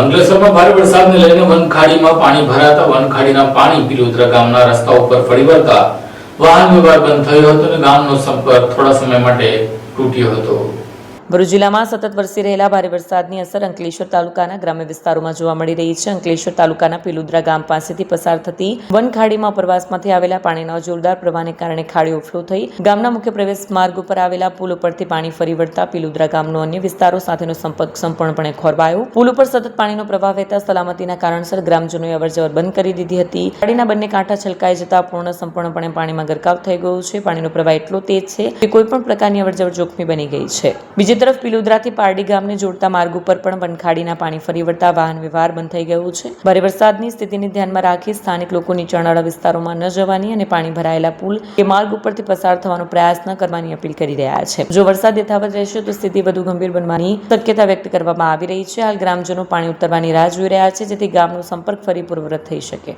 અંકલેશ્વરમાં ભારે વરસાદને લઈને વનખાડીમાં પાણી ભરાતા વનખાડીના પાણી પિલોદરા ગામના રસ્તા ઉપર ફરી વળતા વાહન વ્યવહાર બંધ થયો હતો અને ગામનો સંપર્ક થોડા સમય માટે તૂટ્યો હતો. ભરૂચ જિલ્લામાં સતત વરસી રહેલા ભારે વરસાદની અસર અંકલેશ્વર તાલુકાના ગ્રામ્ય વિસ્તારોમાં જોવા મળી રહી છે. અંકલેશ્વર તાલુકાના પિલોદરા ગામ પાસેથી પસાર થતી વનખાડીમાં ઉપરવાસમાંથી આવેલા પાણીના જોરદાર પ્રવાહને કારણે ખાડી ઓવરફ્લો થઈ ગામના મુખ્ય પ્રવેશ માર્ગ ઉપર આવેલા પુલ ઉપરથી પાણી ફરી વળતા પિલોદરા ગામનો અન્ય વિસ્તારો સાથેનો સંપર્ક સંપૂર્ણપણે ખોરવાયો. પુલ ઉપર સતત પાણીનો પ્રવાહ વહેતા સલામતીના કારણસર ગ્રામજનોએ અવરજવર બંધ કરી દીધી હતી. ખાડીના બંને કાંઠા છલકાઈ જતા સંપૂર્ણપણે પાણીમાં ગરકાવ થઈ ગયો છે. પાણીનો પ્રવાહ એટલો તેજ છે કે કોઈ પણ પ્રકારની અવરજવર જોખમી બની ગઈ છે. બીજી તરફ પિલોદરાથી પારડી ગામને જોડતા માર્ગ ઉપર પણ વનખાડીના પાણી ફરી વળતા વાહન વ્યવહાર બંધ થઈ ગયો છે. ભારે વરસાદની સ્થિતિને ધ્યાનમાં રાખી સ્થાનિક લોકો નીચાણવાળા વિસ્તારોમાં ન જવાની અને પાણી ભરાયેલા પુલ કે માર્ગ ઉપરથી પસાર થવાનો પ્રયાસ ન કરવાની અપીલ કરી રહ્યા છે. જો વરસાદ યથાવત રહેશે તો સ્થિતિ વધુ ગંભીર બનવાની શક્યતા વ્યક્ત કરવામાં આવી રહી છે. હાલ ગ્રામજનો પાણી ઉતરવાની રાહ જોઈ રહ્યા છે જેથી ગામનો સંપર્ક ફરી પૂર્વવત થઈ શકે.